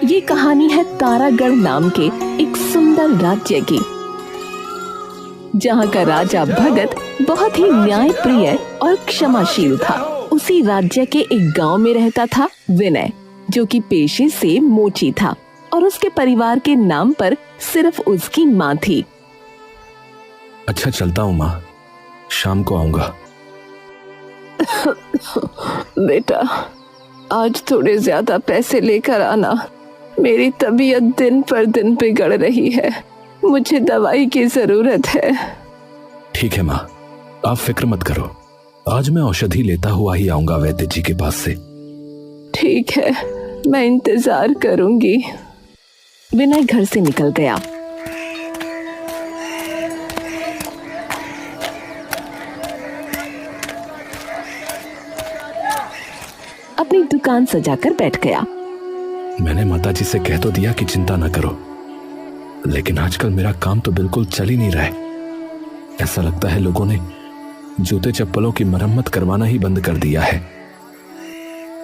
ये कहानी है तारागढ़ नाम के एक सुंदर राज्य की, जहाँ का राजा भगत बहुत ही न्याय प्रिय और क्षमाशील था। उसी राज्य के एक गांव में रहता था विनय, जो कि पेशे से मोची था और उसके परिवार के नाम पर सिर्फ उसकी माँ थी। अच्छा चलता हूँ माँ, शाम को आऊंगा। बेटा, आज थोड़े ज्यादा पैसे लेकर आना। मेरी तबीयत दिन पर दिन बिगड़ रही है, मुझे दवाई की जरूरत है। ठीक है माँ, आप फिक्र मत करो, आज मैं औषधि लेता हुआ ही आऊंगा वैद्य जी के पास से। ठीक है, मैं इंतजार करूंगी। विनय घर से निकल गया। अपनी दुकान सजाकर बैठ गया। मैंने माताजी से कह तो दिया कि चिंता न करो, लेकिन आजकल मेरा काम तो बिल्कुल चल ही नहीं रहा है। ऐसा लगता है लोगों ने जूते चप्पलों की मरम्मत करवाना ही बंद कर दिया है।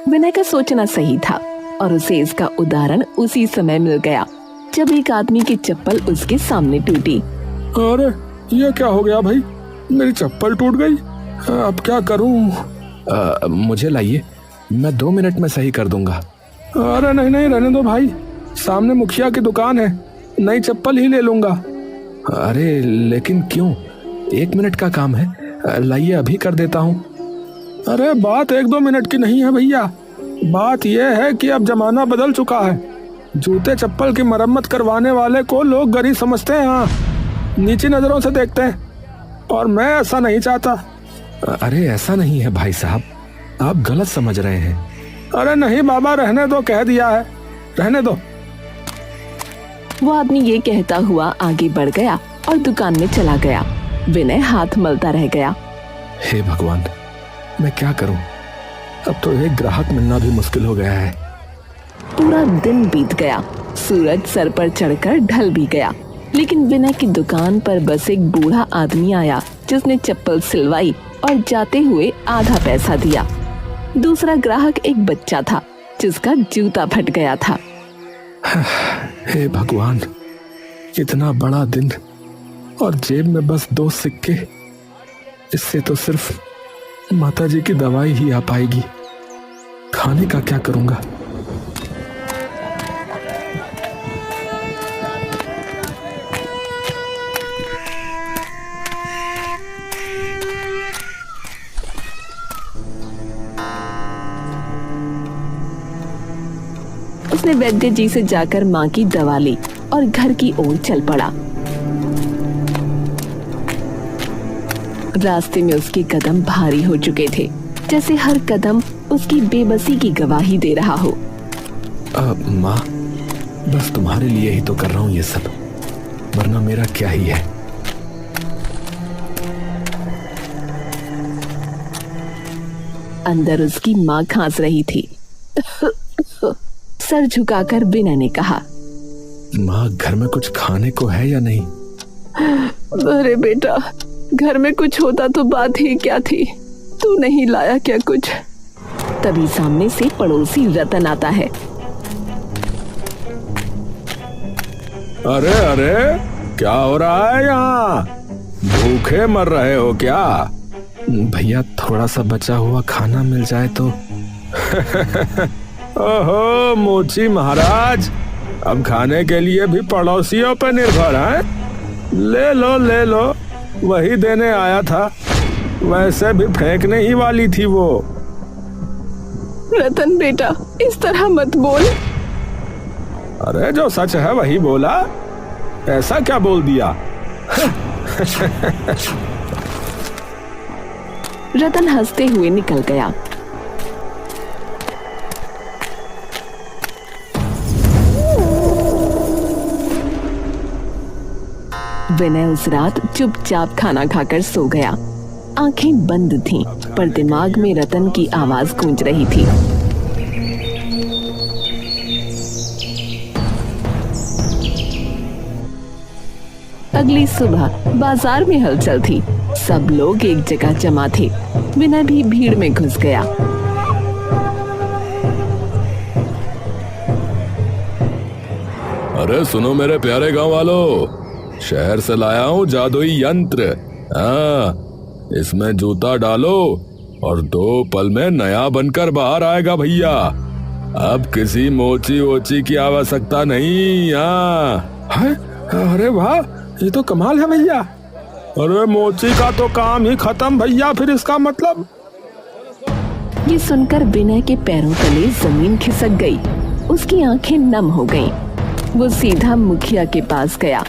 विनय का सोचना सही था और उसे इसका उदाहरण उसी समय मिल गया जब एक आदमी की चप्पल उसके सामने टूटी। अरे ये क्या हो गया भाई, मेरी चप्पल टूट गई, अब क्या करूं? मुझे लाइए, मैं 2 मिनट में सही कर दूंगा। अरे नहीं नहीं, रहने दो भाई, सामने मुखिया की दुकान है, नई चप्पल ही ले लूंगा। अरे लेकिन क्यों? 1 मिनट का काम है, लाइए अभी कर देता हूँ। अरे बात 1-2 मिनट की नहीं है भैया, बात यह है कि अब जमाना बदल चुका है। जूते चप्पल की मरम्मत करवाने वाले को लोग गरीब समझते हैं, हाँ, नीची नजरों से देखते हैं, और मैं ऐसा नहीं चाहता। अरे ऐसा नहीं है भाई साहब, आप गलत समझ रहे हैं। अरे नहीं बाबा, रहने दो, कह दिया है, रहने दो। वो आदमी ये कहता हुआ आगे बढ़ गया और दुकान में चला गया। विनय हाथ मलता रह गया। हे भगवान, मैं क्या करूं? अब तो एक ग्राहक मिलना भी मुश्किल हो गया है। पूरा दिन बीत गया, सूरज सर पर चढ़कर ढल भी गया, लेकिन विनय की दुकान पर बस एक बूढ़ा आदमी आया जिसने चप्पल सिलवाई और जाते हुए आधा पैसा दिया। दूसरा ग्राहक एक बच्चा था जिसका जूता फट गया था। हे भगवान, इतना बड़ा दिन और जेब में बस 2 सिक्के, इससे तो सिर्फ माताजी की दवाई ही आ पाएगी। खाने का क्या करूंगा? उसने वैद्य जी से जाकर माँ की दवा ली और घर की ओर चल पड़ा। रास्ते में उसके कदम भारी हो चुके थे, जैसे हर कदम उसकी बेबसी की गवाही दे रहा हो। माँ, बस तुम्हारे लिए ही तो कर रहा हूँ ये सब, वरना मेरा क्या ही है। अंदर उसकी माँ खांस रही थी। सर झुकाकर विनय ने कहा, माँ, घर में कुछ खाने को है या नहीं? अरे बेटा, घर में कुछ होता तो बात ही क्या थी, तू नहीं लाया क्या कुछ? तभी सामने से पड़ोसी रतन आता है। अरे अरे, क्या हो रहा है यहाँ? भूखे मर रहे हो क्या? भैया, थोड़ा सा बचा हुआ खाना मिल जाए तो। ओहो मोची महाराज, अब खाने के लिए भी पड़ोसियों पर निर्भर है? ले लो ले लो, वही देने आया था, वैसे भी फेंकने ही वाली थी वो। रतन बेटा, इस तरह मत बोल। अरे जो सच है वही बोला, ऐसा क्या बोल दिया? रतन हंसते हुए निकल गया। विनय उस रात चुपचाप खाना खाकर सो गया। आंखें बंद थीं, पर दिमाग में रतन की आवाज गूंज रही थी। अगली सुबह बाजार में हलचल थी, सब लोग एक जगह जमा थे। विनय भी भीड़ में घुस गया। अरे सुनो मेरे प्यारे गांव वालों, शहर से लाया हूँ जादुई यंत्र। हाँ, इसमें जूता डालो और 2 पल में नया बनकर बाहर आएगा भैया। अब किसी मोची वोची की आवश्यकता नहीं। हाँ, अरे वाह, ये तो कमाल है भैया। अरे मोची का तो काम ही खत्म भैया, फिर इसका मतलब। ये सुनकर विनय के पैरों तले जमीन खिसक गई। उसकी आंखें नम हो गईं। वो सीधा मुखिया के पास गया।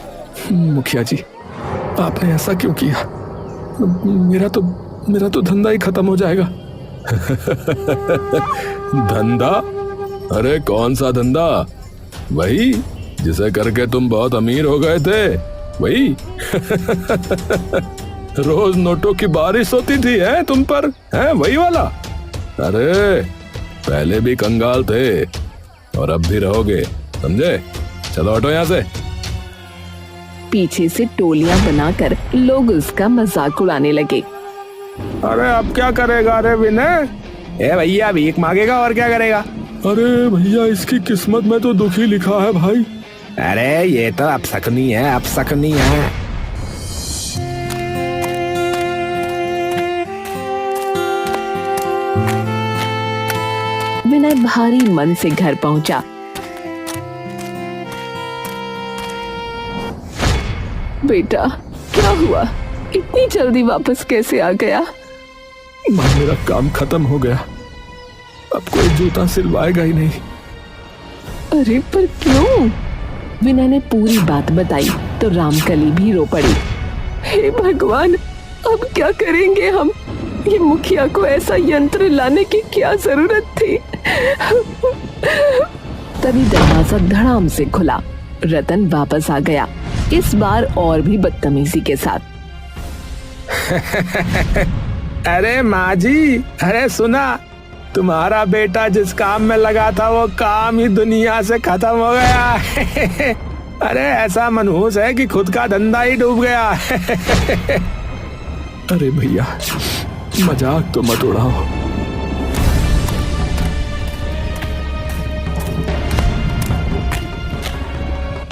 मुखिया जी, आपने ऐसा क्यों किया? मेरा तो धंधा ही खत्म हो जाएगा। धंधा? अरे कौन सा धंधा? वही जिसे करके तुम बहुत अमीर हो गए थे, वही। रोज नोटों की बारिश होती थी है तुम पर, है वही वाला? अरे पहले भी कंगाल थे और अब भी रहोगे, समझे? चलो हटो यहाँ से। पीछे से टोलियां बनाकर लोग उसका मजाक उड़ाने लगे। अरे अब क्या करेगा रे विनय? भैया भीख मांगेगा और क्या करेगा? अरे भैया, इसकी किस्मत में तो दुखी लिखा है भाई। अरे ये तो अपशकुनी है, अपशकुनी है। विनय भारी मन से घर पहुंचा। बेटा, क्या हुआ? इतनी जल्दी वापस कैसे आ गया? माँ, मेरा काम खत्म हो गया। अब कोई जूता सिलवाएगा ही नहीं। अरे पर क्यों? विनय ने पूरी बात बताई तो रामकली भी रो पड़ी। हे भगवान, अब क्या करेंगे हम? ये मुखिया को ऐसा यंत्र लाने की क्या जरूरत थी? तभी दरवाजा धड़ाम से खुला। रतन वापस आ गया, इस बार और भी बदतमीजी के साथ। अरे माँ जी, अरे सुना, तुम्हारा बेटा जिस काम में लगा था वो काम ही दुनिया से खत्म हो गया। अरे ऐसा मनहूस है कि खुद का धंधा ही डूब गया। अरे भैया, मजाक तो मत उड़ाओ।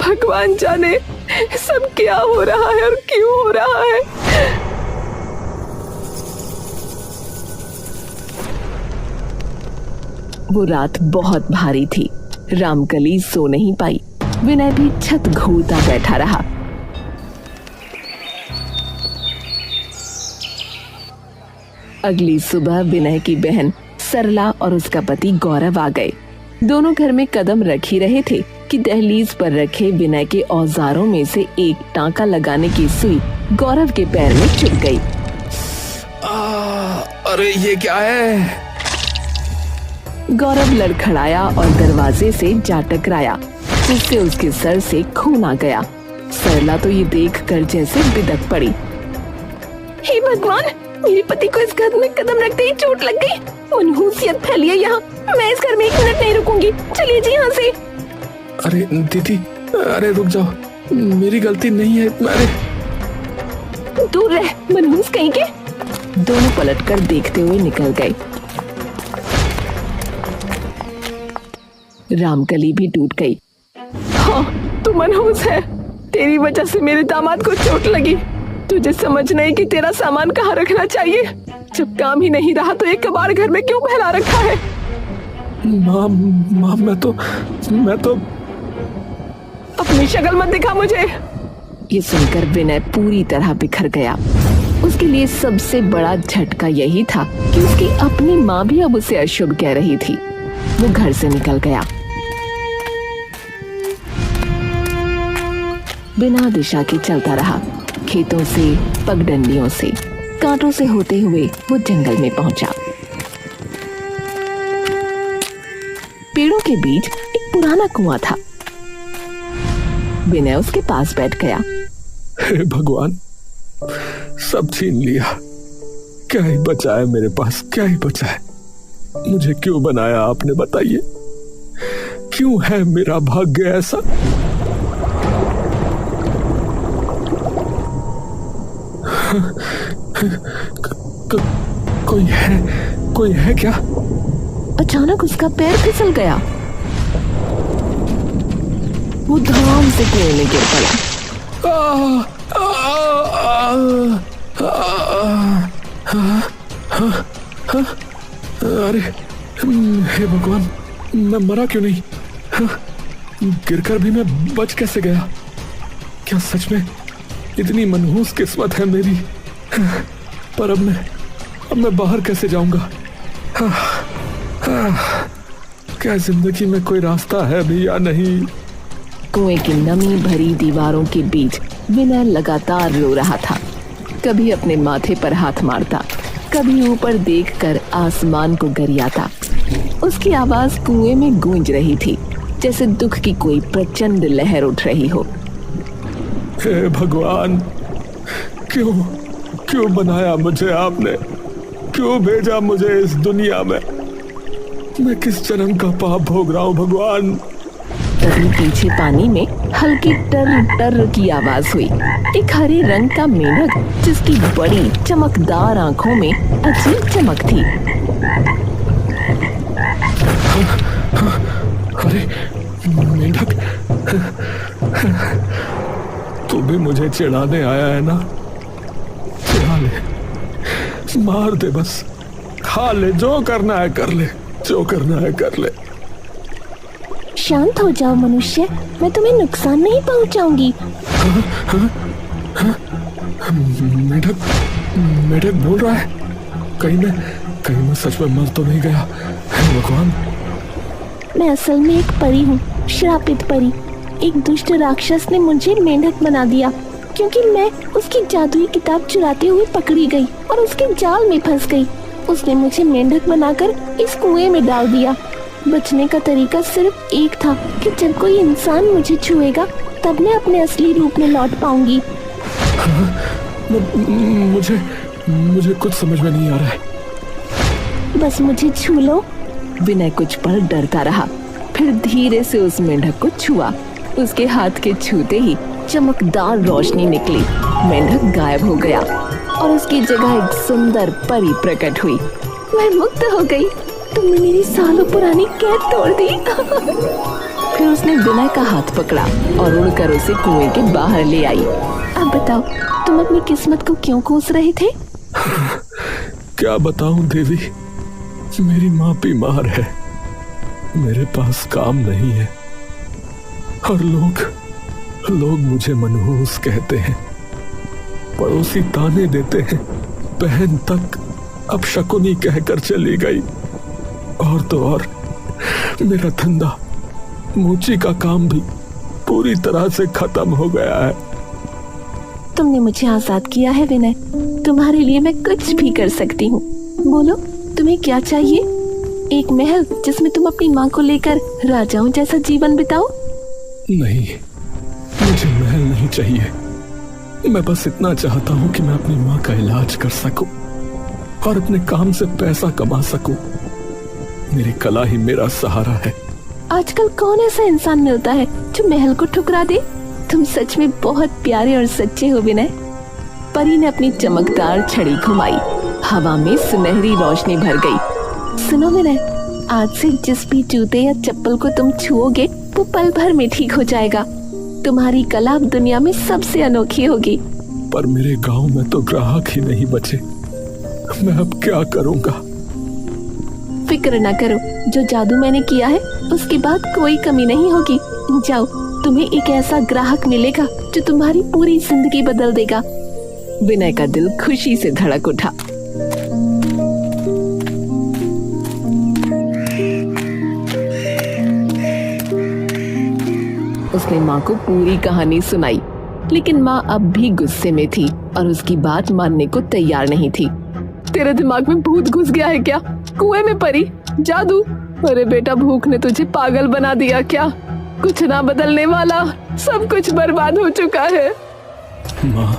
भगवान जाने सब क्या हो रहा है और क्यों हो रहा है। वो रात बहुत भारी थी। रामकली सो नहीं पाई। विनय भी छत घूरता बैठा रहा। अगली सुबह विनय की बहन सरला और उसका पति गौरव आ गए। दोनों घर में कदम रख ही रहे थे कि दहलीज पर रखे विनय के औजारों में से एक टांका लगाने की सुई गौरव के पैर में चुभ गई। अरे ये क्या है? गौरव लड़खड़ाया और दरवाजे से जा टकराया, जिससे उसके सर से खून आ गया। सरला तो ये देखकर जैसे बिदक पड़ी। हे भगवान, मेरे पति को इस घर में कदम रखते ही चोट लग गई। मनहूसियत फैली है यहाँ। मैं इस घर में 1 मिनट नहीं रुकूंगी। चलिए जी यहाँ से। अरे दीदी, अरे रुक जाओ, मेरी गलती नहीं है। अरे दूर रह, मनहूस कहीं के। दोनों पलटकर देखते हुए निकल गए। रामकली भी टूट गई। हाँ, तू मनहूस है। तेरी वजह से मेरे दामाद को चोट लगी। तुझे समझ नहीं कि तेरा सामान कहाँ रखना चाहिए। जब काम ही नहीं रहा तो एक कबाड़ घर में क्यों फैला रखा है? माँ, मैं तो अपनी शक्ल मत दिखा मुझे। ये सुनकर विनय पूरी तरह बिखर गया। उसके लिए सबसे बड़ा झटका यही था कि उसकी अपनी माँ भी अब उसे अशुभ कह रही थी। वो घर से निकल गया। बिना दिशा के चलता रहा। खेतों से, पगडंडियों से, कांटों से होते हुए वो जंगल में पहुंचा। पेड़ों के बीच एक पुराना कुआं था। विनय उसके पास बैठ गया। हे भगवान, सब छीन लिया। क्या ही बचा है मेरे पास, क्या ही बचा है? मुझे क्यों बनाया आपने, बताइए? क्यों है मेरा भाग्य ऐसा? कोई है क्या? अचानक उसका पैर फिसल गया। वो धड़ाम से कुएं में गिर पड़ा। अरे हे भगवान, मैं मरा क्यों नहीं? गिरकर भी मैं बच कैसे गया? क्या सच में इतनी मनहूस किस्मत है मेरी? पर अब मैं बाहर कैसे जाऊंगा? क्या जिंदगी में कोई रास्ता है भी या नहीं? कुएं की नमी भरी दीवारों के बीच विनय लगातार रो रहा था। कभी अपने माथे पर हाथ मारता, कभी ऊपर देखकर आसमान को गरियाता। उसकी आवाज कुएं में गूंज रही थी, जैसे दुख की कोई प्रचंड लहर उठ रही हो। हे भगवान, क्यों बनाया मुझे आपने? क्यों भेजा मुझे इस दुनिया में? मैं किस जन्म का पाप भोग रहा हूँ भगवान? तभी पीछे पानी में हल्की टर टर की आवाज हुई। एक हरे रंग का मेंढक, जिसकी बड़ी चमकदार आंखों में अजीब चमक थी। अरे मेंढक, तू भी मुझे चिढ़ाने आया है ना? चिढ़ा ले, मार दे, बस खा ले, जो करना है कर ले, जो करना है कर ले। शांत हो जाओ मनुष्य, मैं तुम्हें नुकसान नहीं पहुंचाऊंगी। मेढक बोल रहा है? कहीं मैं सच में मर तो नहीं गया? हे भगवान, मैं असल में एक परी हूँ, श्रापित परी। एक दुष्ट राक्षस ने मुझे मेंढक बना दिया, क्योंकि मैं उसकी जादुई किताब चुराते हुए पकड़ी गई और उसके जाल में फंस गई। उसने मुझे मेंढक बनाकर इस कुएं में डाल दिया। बचने का तरीका सिर्फ एक था कि जब कोई इंसान मुझे छुएगा तब मैं अपने असली रूप में लौट पाऊंगी। मुझे कुछ समझ में नहीं आ रहा है। बस मुझे छू लो। विनय कुछ पल डरता रहा, फिर धीरे से उस मेंढक को छुआ। उसके हाथ के छूते ही चमकदार रोशनी निकली, मेंढक गायब हो गया और उसकी जगह एक सुंदर परी प्रकट हुई। मैं मुक्त हो गई। तुमने मेरी सालों पुरानी कैद तोड़ दी। फिर उसने विनय का हाथ पकड़ा और उड़कर उसे कुएं के बाहर ले आई। अब बताओ, तुम अपनी किस्मत को क्यों कोस रहे थे? क्या बताऊं देवी, मेरी माँ बीमार है, मेरे पास काम नहीं है और लोग मुझे मनहूस कहते हैं। पड़ोसी ताने देते हैं, बहन तक अपशकुनी कहकर चली गई। और तो और मेरा धंधा, मोची का काम भी पूरी तरह से खत्म हो गया है। तुमने मुझे आजाद किया है विनय, तुम्हारे लिए मैं कुछ भी कर सकती हूँ। बोलो, तुम्हें क्या चाहिए? एक महल जिसमें तुम अपनी माँ को लेकर राजाओं जैसा जीवन बिताओ? नहीं, मुझे महल नहीं चाहिए। मैं बस इतना चाहता हूँ कि मैं अपनी माँ का इलाज कर सकूं और अपने काम से पैसा कमा सकूं। मेरी कला ही मेरा सहारा है। आजकल कौन ऐसा इंसान मिलता है जो महल को ठुकरा दे? तुम सच में बहुत प्यारे और सच्चे हो विनय। परी ने अपनी चमकदार छड़ी घुमाई, हवा में सुनहरी रोशनी भर गई। सुनो विनय, आज से जिस भी जूते या चप्पल को तुम छुओगे वो पल भर में ठीक हो जाएगा। तुम्हारी कला अब दुनिया में सबसे अनोखी होगी। पर मेरे गांव में तो ग्राहक ही नहीं बचे, मैं अब क्या करूंगा? फिक्र न करो, जो जादू मैंने किया है उसके बाद कोई कमी नहीं होगी। जाओ, तुम्हें एक ऐसा ग्राहक मिलेगा जो तुम्हारी पूरी जिंदगी बदल देगा। विनय का दिल खुशी से धड़क उठा। उसने माँ को पूरी कहानी सुनाई, लेकिन माँ अब भी गुस्से में थी और उसकी बात मानने को तैयार नहीं थी। तेरे दिमाग में भूत घुस गया है क्या? कुएं में परी, जादू? अरे बेटा, भूख ने तुझे पागल बना दिया क्या? कुछ ना बदलने वाला, सब कुछ बर्बाद हो चुका है। माँ,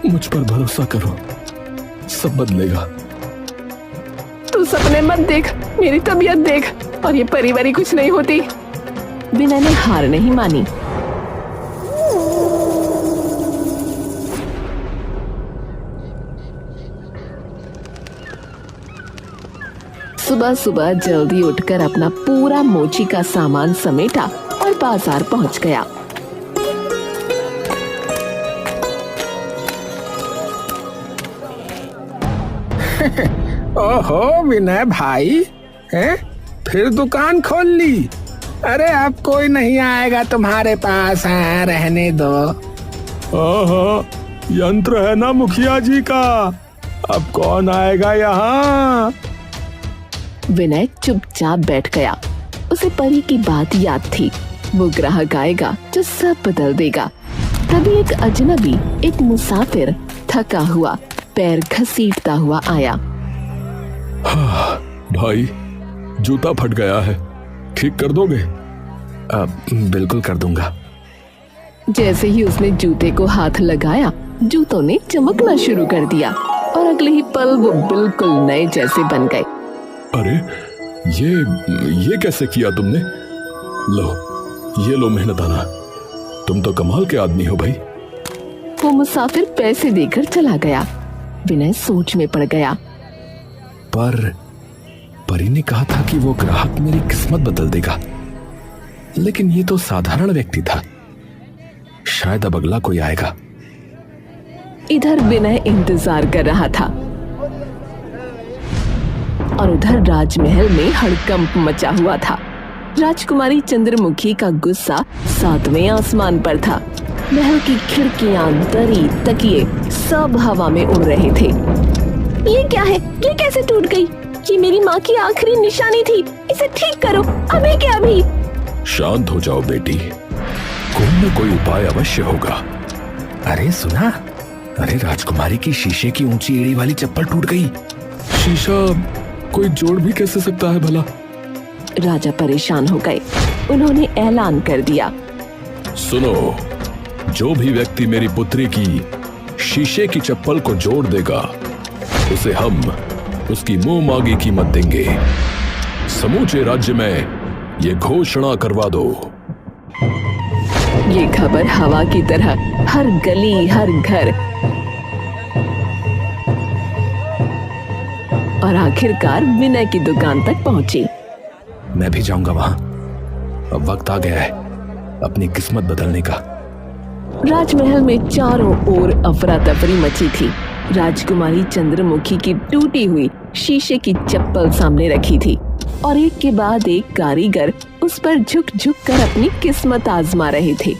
मुझ पर भरोसा करो, सब बदलेगा। तू सपने मत देख, मेरी तबीयत देख, और ये परिवारी कुछ नहीं होती। विनय ने हार नहीं मानी। सुबह सुबह जल्दी उठकर अपना पूरा मोची का सामान समेटा और बाजार पहुंच गया। ओहो विनय भाई, हैं? फिर दुकान खोल ली? अरे अब कोई नहीं आएगा तुम्हारे पास, है रहने दो। ओहो, यंत्र है ना मुखिया जी का, अब कौन आएगा यहाँ? विनय चुपचाप बैठ गया। उसे परी की बात याद थी, वो ग्राहक आएगा जो सब बदल देगा। तभी एक अजनबी, एक मुसाफिर थका हुआ पैर घसीटता हुआ आया। भाई, जूता फट गया है, ठीक कर दोगे? बिल्कुल कर दूंगा। जैसे ही उसने जूते को हाथ लगाया, जूतों ने चमकना शुरू कर दिया और अगले ही पल वो बिल्कुल नए जैसे बन गए। अरे ये कैसे किया तुमने? ये लो मेहनताना, तुम तो कमाल के आदमी हो भाई। वो मुसाफिर पैसे देकर चला गया। विनय सोच में पड़ गया। पर परी ने कहा था कि वो ग्राहक मेरी किस्मत बदल देगा, लेकिन ये तो साधारण व्यक्ति था। शायद अब अगला कोई आएगा। इधर विनय इंतजार कर रहा था और उधर राजमहल में हड़कंप मचा हुआ था। राजकुमारी चंद्रमुखी का गुस्सा 7वें आसमान पर था। महल की खिड़कियां, दरी, तकिए सब हवा में उड़ रहे थे। ये क्या है? ये कैसे टूट गई? ये मेरी माँ की आखिरी निशानी थी, इसे ठीक करो अभी के अभी। शांत हो जाओ बेटी, कोई न कोई उपाय अवश्य होगा। अरे सुना, अरे राजकुमारी की शीशे की ऊंची एड़ी वाली चप्पल टूट गई। शीशा कोई जोड़ भी कैसे सकता है भला? राजा परेशान हो गए। उन्होंने ऐलान कर दिया, सुनो, जो भी व्यक्ति मेरी पुत्री की शीशे की चप्पल को जोड़ देगा, उसे हम उसकी मुंह मांगी कीमत देंगे। समूचे राज्य में ये घोषणा करवा दो। ये खबर हवा की तरह हर गली, हर घर और आखिरकार विनय की दुकान तक पहुंची। मैं भी जाऊंगा वहां। अब वक्त आ गया है अपनी किस्मत बदलने का। राजमहल में चारों ओर अफरा तफरी मची थी। राजकुमारी चंद्रमुखी की टूटी हुई शीशे की चप्पल सामने रखी थी और एक के बाद एक कारीगर उस पर झुक झुक कर अपनी किस्मत आजमा रहे थे,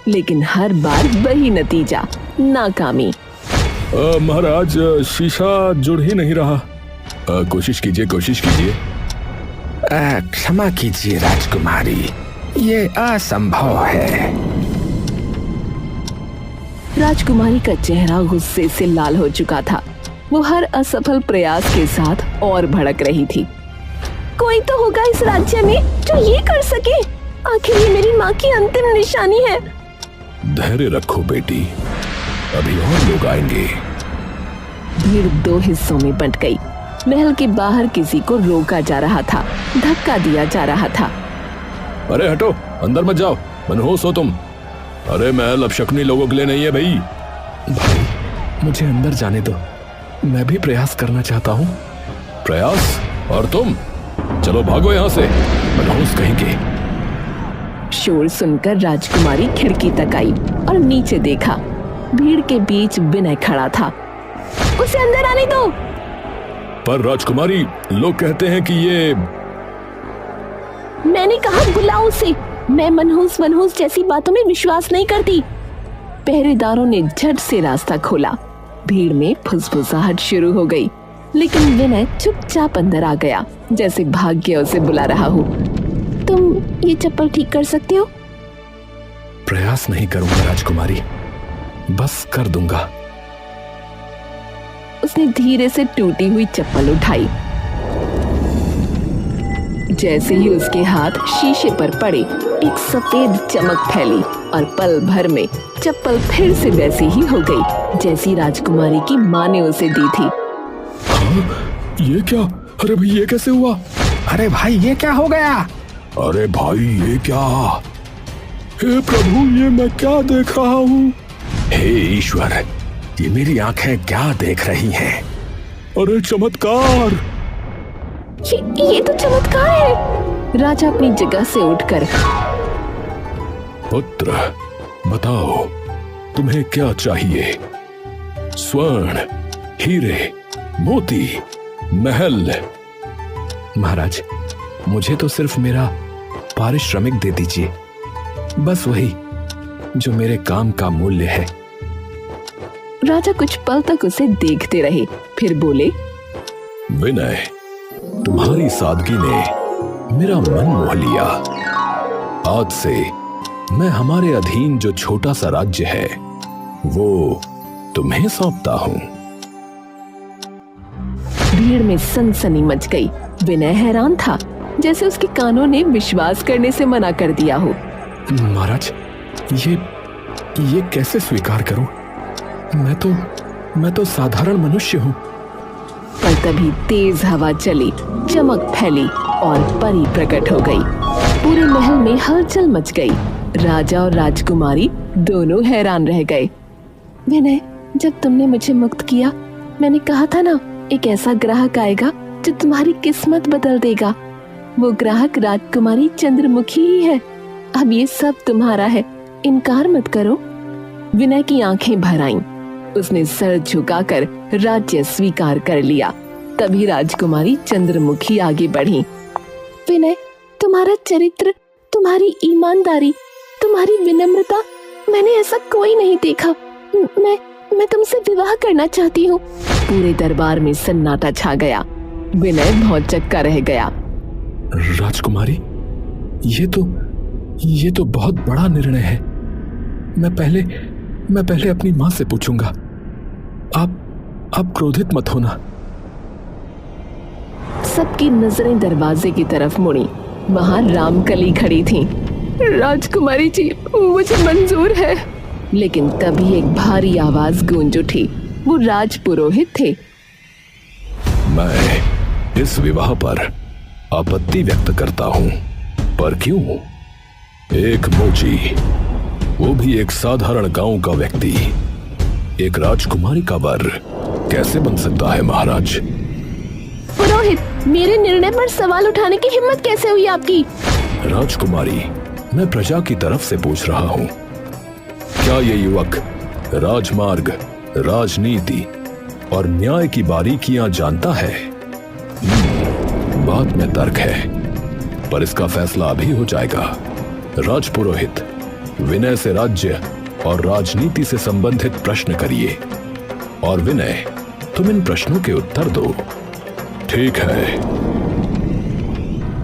लेकिन हर बार वही नतीजा, नाकामी। महाराज, शीशा जुड़ ही नहीं रहा। कोशिश कीजिए, कोशिश कीजिए। क्षमा कीजिए राजकुमारी, ये असंभव है। राजकुमारी का चेहरा गुस्से से लाल हो चुका था। वो हर असफल प्रयास के साथ और भड़क रही थी। कोई तो होगा इस राज्य में जो ये कर सके। आखिर ये मेरी माँ की अंतिम निशानी है। धैर्य रखो बेटी, अभी और लोग आएंगे। भीड़ 2 हिस्सों में बंट गई। महल के बाहर किसी को रोका जा रहा था, धक्का दिया जा रहा था। अरे हटो, अंदर मत जाओ, मनहूस हो तुम। अरे महल अब शकुनी लोगों के लिए नहीं है भाई। मुझे अंदर जाने दो, मैं भी प्रयास करना चाहता हूँ। प्रयास? और तुम? चलो भागो यहाँ से, मनहूस कहेंगे। शोर सुनकर राजकुमारी खिड़की तक आई और नीचे देखा। भीड़ के बीच विनय खड़ा था। उसे अंदर आने दो। पर राजकुमारी, लोग कहते हैं कि ये... मैंने कहा बुलाओ उसे। मैं मनहूस जैसी बातों में विश्वास नहीं करती। पहरेदारों ने झट से रास्ता खोला। भीड़ में फुसफुसाहट शुरू हो गई, लेकिन विनय चुपचाप अंदर आ गया, जैसे भाग्य उसे बुला रहा हो। तुम ये चप्पल ठीक कर सकते हो? प्रयास नहीं करूंगा राजकुमारी, बस कर दूंगा। उसने धीरे से टूटी हुई चप्पल उठाई। जैसे ही उसके हाथ शीशे पर पड़े, एक सफेद चमक फैली और पल भर में चप्पल फिर से वैसी ही हो गई जैसी राजकुमारी की माँ ने उसे दी थी। हाँ, ये क्या? अरे भाई, ये कैसे हुआ? अरे भाई, ये क्या हो गया? अरे भाई, ये क्या? हे प्रभु, ये मैं क्या देख रहा हूँ? हे ईश्वर, ये मेरी आंखें क्या देख रही हैं? अरे चमत्कार! ये तो चमत्कार है। राजा अपनी जगह से उठकर पुत्र, बताओ तुम्हें क्या चाहिए? स्वर्ण, हीरे, मोती, महल? महाराज, मुझे तो सिर्फ मेरा पारिश्रमिक दे दीजिए, बस वही जो मेरे काम का मूल्य है। राजा कुछ पल तक उसे देखते रहे, फिर बोले, विनय, तुम्हारी सादगी ने मेरा मन मोह लिया। आज से मैं हमारे अधीन जो छोटा सा राज्य है वो तुम्हें सौंपता हूं। भीड़ में सनसनी मच गई। विनय हैरान था, जैसे उसके कानों ने विश्वास करने से मना कर दिया हो। महाराज, ये कैसे स्वीकार करूं? मैं तो साधारण मनुष्य हूं। पर तभी तेज हवा चली, चमक फैली और परी प्रकट हो गई। पूरे महल में हलचल मच गई। राजा और राजकुमारी दोनों हैरान रह गए। विनय, जब तुमने मुझे मुक्त किया, मैंने कहा था ना, एक ऐसा ग्राहक आएगा जो तुम्हारी किस्मत बदल देगा। वो ग्राहक राजकुमारी चंद्रमुखी ही है। अब ये सब तुम्हारा है, इनकार मत करो। विनय की आंखें भर आईं। उसने सर झुकाकर राज्य स्वीकार कर लिया। तभी राजकुमारी चंद्रमुखी आगे बढ़ी। विनय, तुम्हारा चरित्र, तुम्हारी ईमानदारी, तुम्हारी विनम्रता, मैंने ऐसा कोई नहीं देखा। मैं तुमसे विवाह करना चाहती हूँ। पूरे दरबार में सन्नाटा छा गया। विनय भौचक्का रह गया। राजकुमारी, ये तो बहुत बड़ा निर्णय है। मैं पहले अपनी माँ से पूछूंगा। आप क्रोधित मत होना। सबकी नजरें दरवाजे की तरफ मुड़ी। वहां रामकली खड़ी थी। राजकुमारी जी, मुझे मंजूर है। लेकिन तभी एक भारी आवाज गूंज उठी। वो राजपुरोहित थे। मैं इस विवाह पर आपत्ति व्यक्त करता हूं। पर क्यों? एक मोची, वो भी एक साधारण गांव का व्यक्ति, एक राजकुमारी का वर कैसे बन सकता है महाराज? पुरोहित, मेरे निर्णय पर सवाल उठाने की हिम्मत कैसे हुई आपकी? राजकुमारी, मैं प्रजा की तरफ से पूछ रहा हूं। क्या ये युवक राजमार्ग, राजनीति और न्याय की बारीकियां जानता है? बात में तर्क है, पर इसका फैसला अभी हो जाएगा। राजपुरोहित, विनय से राज्य और राजनीति से संबंधित प्रश्न करिए, और विनय, तुम इन प्रश्नों के उत्तर दो। ठीक है?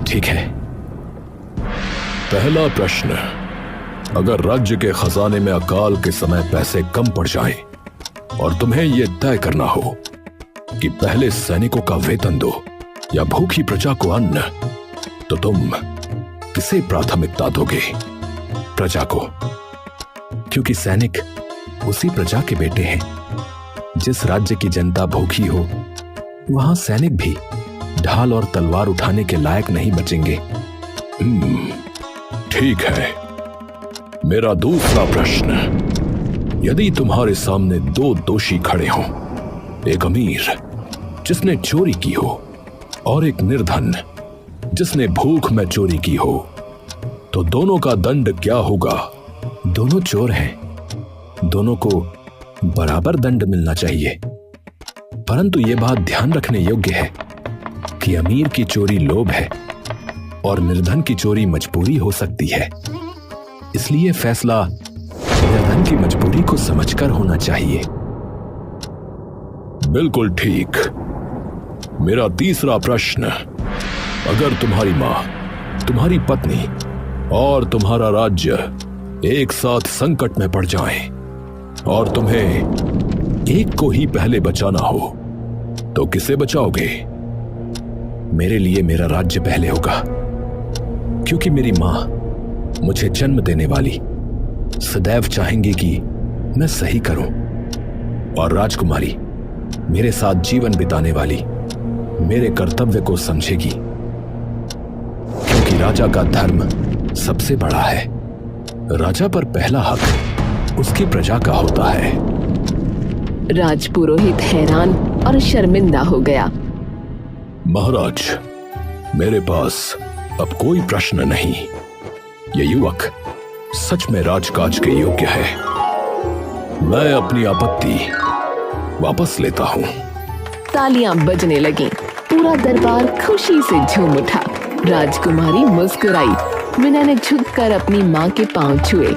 ठीक है। पहला प्रश्न, अगर राज्य के खजाने में अकाल के समय पैसे कम पड़ जाएं और तुम्हें यह तय करना हो कि पहले सैनिकों का वेतन दो या भूखी प्रजा को अन्न, तो तुम किसे प्राथमिकता दोगे? प्रजा को, क्योंकि सैनिक उसी प्रजा के बेटे हैं। जिस राज्य की जनता भूखी हो, वहां सैनिक भी ढाल और तलवार उठाने के लायक नहीं बचेंगे। ठीक है। मेरा दूसरा प्रश्न, यदि तुम्हारे सामने दो दोषी खड़े हों, एक अमीर जिसने चोरी की हो और एक निर्धन जिसने भूख में चोरी की हो, तो दोनों का दंड क्या होगा? दोनों चोर हैं, दोनों को बराबर दंड मिलना चाहिए। परंतु यह बात ध्यान रखने योग्य है कि अमीर की चोरी लोभ है और निर्धन की चोरी मजबूरी हो सकती है। इसलिए फैसला निर्धन की मजबूरी को समझकर होना चाहिए। बिल्कुल ठीक। मेरा तीसरा प्रश्न, अगर तुम्हारी मां, तुम्हारी पत्नी और तुम्हारा राज्य एक साथ संकट में पड़ जाएं और तुम्हें एक को ही पहले बचाना हो, तो किसे बचाओगे? मेरे लिए मेरा राज्य पहले होगा, क्योंकि मेरी मां, मुझे जन्म देने वाली, सदैव चाहेंगी कि मैं सही करूं, और राजकुमारी, मेरे साथ जीवन बिताने वाली, मेरे कर्तव्य को समझेगी, क्योंकि राजा का धर्म सबसे बड़ा है। राजा पर पहला हक उसकी प्रजा का होता है। राजपुरोहित हैरान और शर्मिंदा हो गया। महाराज, मेरे पास अब कोई प्रश्न नहीं। ये युवक सच में राजकाज के योग्य है। मैं अपनी आपत्ति वापस लेता हूँ। तालियां बजने लगीं। पूरा दरबार खुशी से झूम उठा। राजकुमारी मुस्कुराई। विनय ने झुककर अपनी माँ के पांव छुए।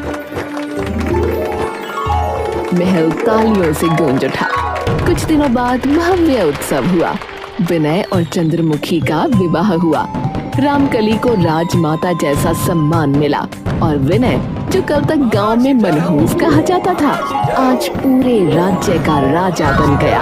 महल तालियों से गूंज उठा। कुछ दिनों बाद भव्य उत्सव हुआ। विनय और चंद्रमुखी का विवाह हुआ। रामकली को राजमाता जैसा सम्मान मिला और विनय, जो कल तक गांव में मनहूस कहा जाता था, आज पूरे राज्य का राजा बन गया।